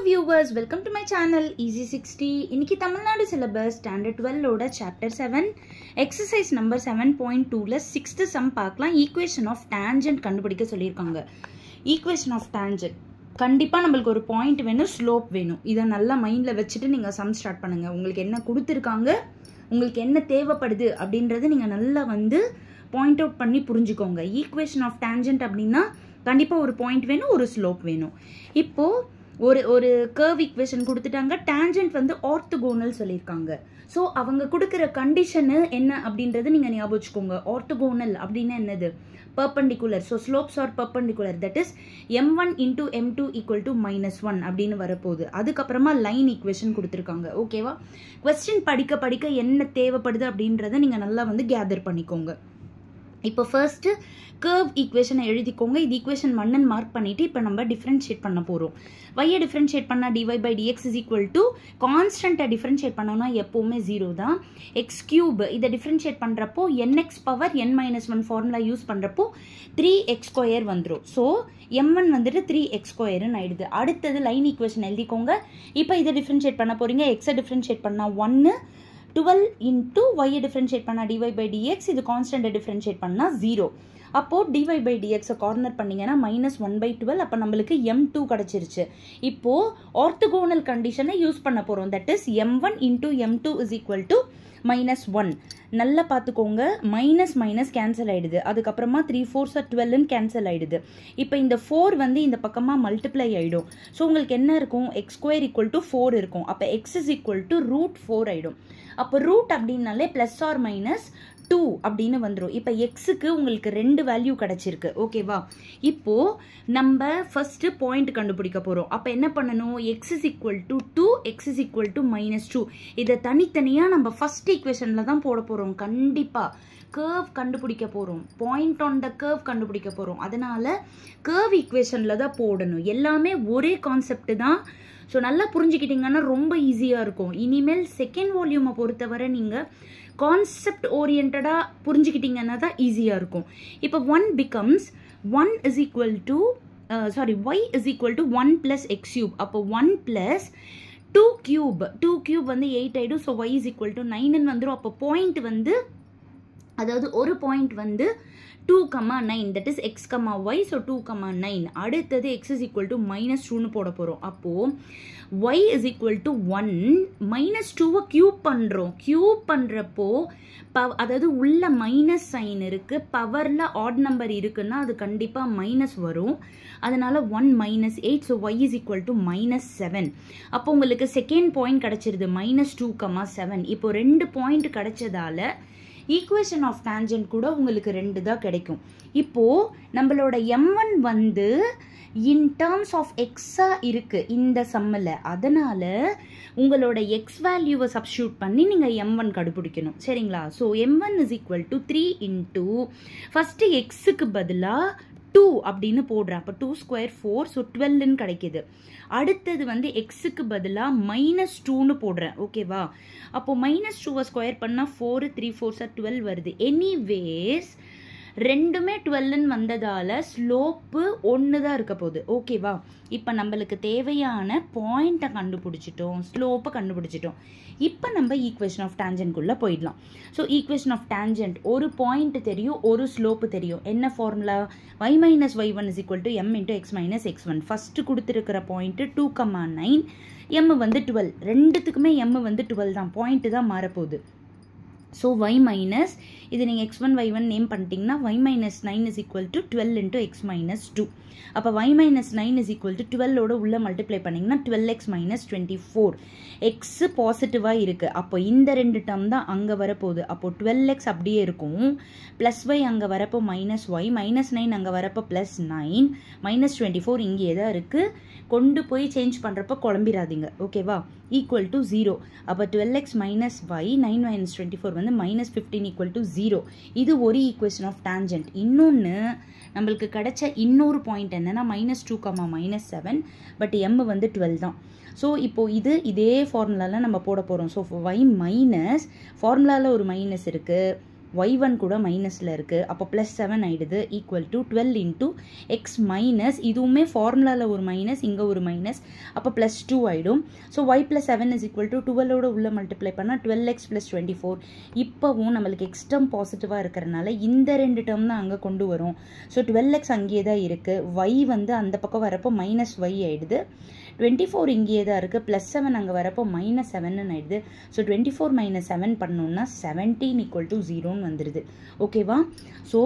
viewers, welcome to my channel Easy 60. இன்னைக்கு Tamil Nadu syllabus standard 12 ஓட chapter 7 exercise number 7.2 ல 6th sum பார்க்கலாம். equation of tangent கண்டுபிடிக்க சொல்லிருக்காங்க. equation of tangent கண்டிப்பா நமக்கு ஒரு பாயிண்ட் வேணும், ஸ்லோப் வேணும். இத நல்லா மைண்ட்ல வச்சிட்டு நீங்க சம் ஸ்டார்ட் பண்ணுங்க. உங்களுக்கு என்ன கொடுத்திருக்காங்க, உங்களுக்கு என்ன தேவைப்படுது அப்படின்றது நீங்க நல்லா பாயிண்ட் அவுட் பண்ணி புரிஞ்சுக்கோங்க. equation of tangent அப்படினா கண்டிப்பா ஒரு பாயிண்ட் வேணும், ஒரு ஸ்லோப் வேணும். இப்போ ஒரு கர்வ் ஈக்குவேஷன் கொடுத்துட்டாங்க. டான்ஜென்ட் ஆர்த்தோகோனல் சொல்லியிருக்காங்க. ஸோ அவங்க கொடுக்குற கண்டிஷனு என்ன அப்படின்றது நீங்கள் ஞாபகம் வச்சுக்கோங்க. ஆர்த்தோகோனல் அப்படின்னா என்னது? Perpendicular. So slopes R perpendicular, that is m1 into m2 equal to -1 அப்படின்னு வரப்போகுது. அதுக்கப்புறமா லைன் ஈக்குவேஷன் கொடுத்துருக்காங்க. ஓகேவா? கொஸ்டின் படிக்க படிக்க என்ன தேவைப்படுது அப்படின்றத நீங்கள் நல்லா கேதர் பண்ணிக்கோங்க. இப்போ ஃபர்ஸ்ட் கர்வ் ஈக்குவேஷனை எழுதிக்கோங்க. இது ஈக்குவேஷன் 1 மார்க் பண்ணிட்டு இப்போ நம்ம டிஃபரன்ஷியேட் பண்ண போகிறோம். வையை டிஃபரன்ஷியேட் பண்ணால் dy/dx is equal to கான்ஸ்டன்ட்டை டிஃபரன்ஷியேட் பண்ணோம்னா எப்போவுமே 0 தான். எக்ஸ் கியூப் இதை டிஃபரன்ஷியேட் பண்ணுறப்போ nx power n-1 formula use பண்ணுறப்போ 3x² வந்துடும். ஸோ m1 3x² ஆயிடுது. அடுத்தது லைன் ஈக்குவேஷன் எழுதிக்கோங்க. இப்போ இதை டிஃபரன்ஷியேட் பண்ண போகிறீங்க. எக்ஸை டிஃபரன்ஷியேட் பண்ணால் 1, 12 into y டிஃபரன்ஷியேட் பண்ணா dy/dx, இது கான்ஸ்டன்ட் டிஃபரன்ஷியேட் பண்ணா 0. அப்போ dy/dx கார்னர் பண்ணீங்கன்னா -1/12. அப்போ நம்மளுக்கு m2 கிடைச்சிருச்சு. இப்போ ஆர்த்தோகோனல் கண்டிஷனை யூஸ் பண்ண போறோம். That is m1 into m2 is equal to -1. நல்லா பார்த்துக்கோங்க. மைனஸ் கேன்சல் ஆயிடுது. அதுக்கப்புறமா 3 4s are 12 கேன்சல் ஆயிடுது. இப்போ இந்த 4 இந்த பக்கமா மல்டிப்ளை ஆயிடும். ஸோ உங்களுக்கு என்ன இருக்கும்? x² = 4 இருக்கும். அப்போ x is equal to √4 ஆயிடும். அப்போ ரூட் அப்படின்னாலே +or-2 அப்படின்னு வந்துடும். இப்போ எக்ஸுக்கு உங்களுக்கு 2 வேல்யூ கிடைச்சிருக்கு. ஓகேவா? இப்போ நம்ம ஃபர்ஸ்ட் பாயிண்ட் கண்டுபிடிக்க போறோம். அப்போ என்ன பண்ணணும்? x is equal to 2, x is equal to -2. இதை தனித்தனியா நம்ம ஃபர்ஸ்ட் ஈக்குவேஷன்ல தான் போட போறோம். கண்டிப்பா கர்வ் கண்டுபிடிக்க போறோம். பாயிண்ட் ஆன் த கர்வ் கண்டுபிடிக்க போறோம். அதனால கர்வ் ஈக்குவேஷன்ல தான் போடணும். எல்லாமே ஒரே கான்செப்ட் தான். ஸோ நல்லா புரிஞ்சுக்கிட்டீங்கன்னா ரொம்ப ஈஸியாக இருக்கும். இனிமேல் செகண்ட் வால்யூமை பொறுத்தவரை நீங்கள் கான்செப்ட் ஓரியன்டாக புரிஞ்சுக்கிட்டீங்கன்னா தான் ஈஸியாக இருக்கும். இப்போ 1 becomes 1 is equal to y is equal to 1 plus x cube. அப்போ 1 plus 2 cube 8 ஆயிடும். So y is equal to 9 வந்துடும். அப்போ பாயிண்ட் அதாவது ஒரு point 2,9, that is x, y. so 2,9. அடுத்தது x is equal to -2 போட போறோம். அப்போ y is equal to 1, -2 cube பண்றோம். கியூப் பண்றப்போ அதாவது உள்ள மைனஸ் சைன் இருக்கு, பவர்ல ஆட் நம்பர் இருக்குன்னா அது கண்டிப்பா மைனஸ் வரும். அதனால 1 -8, so y is equal to -7. அப்போ உங்களுக்கு செகண்ட் பாயிண்ட் கிடைச்சிருது -2,7. இப்போ 2 பாயிண்ட் கிடைச்சதால ஈக்குவேஷன் ஆஃப் டான்ஜென்ட் கூட உங்களுக்கு 2 தான் கிடைக்கும். இப்போ நம்மளோட m1 இன் டேர்ம்ஸ் ஆஃப் எக்ஸா இருக்கு இந்த சம்மில். அதனால உங்களோட எக்ஸ் வேல்யூவை சப்ஸ்டியூட் பண்ணி நீங்கள் m1 கண்டுபிடிக்கணும். சரிங்களா? So m1 is equal to 3 into first எக்ஸுக்கு பதிலாக 2 அப்படின்னு போடுறேன். அப்போ 2² 4, ஸோ 12 கிடைக்குது. அடுத்தது எக்ஸுக்கு பதிலாக -2 போடுறேன். ஓகேவா? அப்போ -2 ஸ்கொயர் பண்ணால் 4, 3 4s are 12 வருது. எனிவேஸ் ரெண்டுமே 12 வந்ததால ஸ்லோப்பு 1 தான் இருக்க போகுது. ஓகேவா? இப்போ நம்மளுக்கு தேவையான பாயிண்ட்டை கண்டுபிடிச்சிட்டோம், ஸ்லோப்பை கண்டுபிடிச்சிட்டோம். இப்போ நம்ம ஈக்குவேஷன் ஆஃப் டான்ஜென்ட்குள்ளே போயிடலாம். ஸோ ஈக்குவேஷன் ஆஃப் டான்ஜென்ட் ஒரு பாயிண்ட் தெரியும், ஒரு ஸ்லோப்பு தெரியும். என்ன formula? y - y1 is equal to m into x - x1. First கொடுத்துருக்கிற பாயிண்ட் 2,9, m 12. ரெண்டுத்துக்குமே m 12 தான். பாயிண்ட் தான் மாறப்போகுது. ஸோ y மைனஸ் இது நீங்கள் x1 y1 நேம் பண்ணிட்டீங்கன்னா y - 9 is equal to 12 into x - 2. அப்போ y - 9 is equal to 12 உள்ள மல்டிப்ளை பண்ணிங்கன்னா 12x - 24. எக்ஸ் பாசிட்டிவாக இருக்குது. அப்போ இந்த 2 டேர்ம் தான் அங்கே வரப்போகுது. அப்போ 12x அப்படியே இருக்கும். ப்ளஸ் y அங்கே வரப்போ -y, -9 அங்கே வரப்போ +9, -24 இங்கே தான் இருக்குது. கொண்டு போய் சேஞ்ச் பண்ணுறப்போ குழம்பிடாதீங்க. ஓகேவா? Equal to 0. அப்போ 12x - y 9 - 24 -15 = 0. இது ஒரு ஈக்குவேஷன் ஆஃப் டான்ஜென்ட். இன்னொன்று நம்மளுக்கு கிடைச்ச இன்னொரு பாயிண்ட் என்னன்னா -2, -7, பட் m 12 தான். ஸோ இப்போ இதே ஃபார்முலாவில் நம்ம போட போகிறோம். ஸோ y மைனஸ் ஃபார்முலாவில் ஒரு மைனஸ் இருக்குது, y1 கூட மைனஸில் இருக்குது. அப்போ +7 ஆகிடுது equal to 12 into X minus, இதுவுமே ஃபார்முலாவில் ஒரு மைனஸ், இங்கே ஒரு மைனஸ், அப்போ +2 ஆகிடும். So y + 7 is equal to 12ஓட உள்ள மல்டிப்ளை பண்ணால் 12x + 24. இப்போவும் நம்மளுக்கு எக்ஸ் டேர்ம் பாசிட்டிவாக இருக்கிறனால இந்த 2 டேர்ம் தான் அங்கே கொண்டு வரும். ஸோ 12x அங்கேயே தான் இருக்குது. y வந்து அந்த பக்கம் வரப்போ -y ஆகிடுது. 24 இங்கேயே தான் இருக்குது. +7 அங்கே வரப்போ -7 ஆகிடுது. ஸோ 24 - 7 பண்ணோம்னா 17 = 0 வந்துடுது. ஓகேவா? ஸோ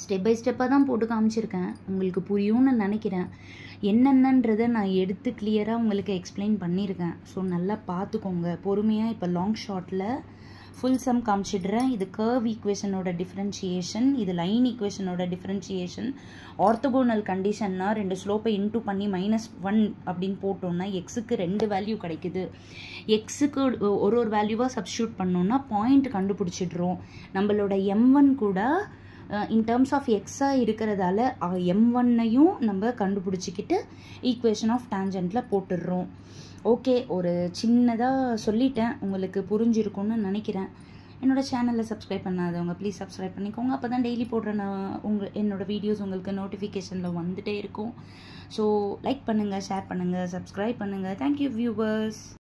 ஸ்டெப் பை ஸ்டெப்பாக தான் போட்டு காமிச்சிருக்கேன், உங்களுக்கு புரியும்னு நினைக்கிறேன். என்னென்னன்றதை நான் எடுத்து கிளியராக உங்களுக்கு எக்ஸ்பிளைன் பண்ணியிருக்கேன். ஸோ நல்லா பார்த்துக்கோங்க பொறுமையாக. இப்போ லாங் ஷார்ட்டில் ஃபுல் சம் காமிச்சிடுறேன். இது கர்வ் ஈக்குவேஷனோட டிஃப்ரென்ஷியேஷன், இது லைன் ஈக்குவேஷனோட டிஃப்ரென்ஷியேஷன். ஆர்த்தோகோனல் கண்டிஷன்னா 2 ஸ்லோப்பை இன்டூ பண்ணி -1 அப்படின்னு போட்டோம்னா எக்ஸுக்கு 2 வேல்யூ கிடைக்குது. எக்ஸுக்கு ஒரு வேல்யூவாக சப்ஸ்டியூட் பண்ணோன்னா பாயிண்ட் கண்டுபிடிச்சிடுறோம். நம்மளோட m1 கூட இன் டேர்ம்ஸ் ஆஃப் எக்ஸாக இருக்கிறதால m1ஐயும் நம்ம கண்டுபிடிச்சிக்கிட்டு ஈக்குவேஷன் ஆஃப் டேஞ்சன்ட்டில் போட்டுடுறோம். ஓகே, ஒரு சின்னதாக சொல்லிட்டேன், உங்களுக்கு புரிஞ்சிருக்கும்னு நினைக்கிறேன். என்னோடய சேனலில் சப்ஸ்கிரைப் பண்ணாதவங்க ப்ளீஸ் சப்ஸ்கிரைப் பண்ணிக்கோங்க. அப்போ தான் டெய்லி போடுற என்னோடய வீடியோஸ் உங்களுக்கு நோட்டிஃபிகேஷனில் வந்துகிட்டே இருக்கும். ஸோ லைக் பண்ணுங்கள், ஷேர் பண்ணுங்கள், சப்ஸ்கிரைப் பண்ணுங்கள். Thank you viewers.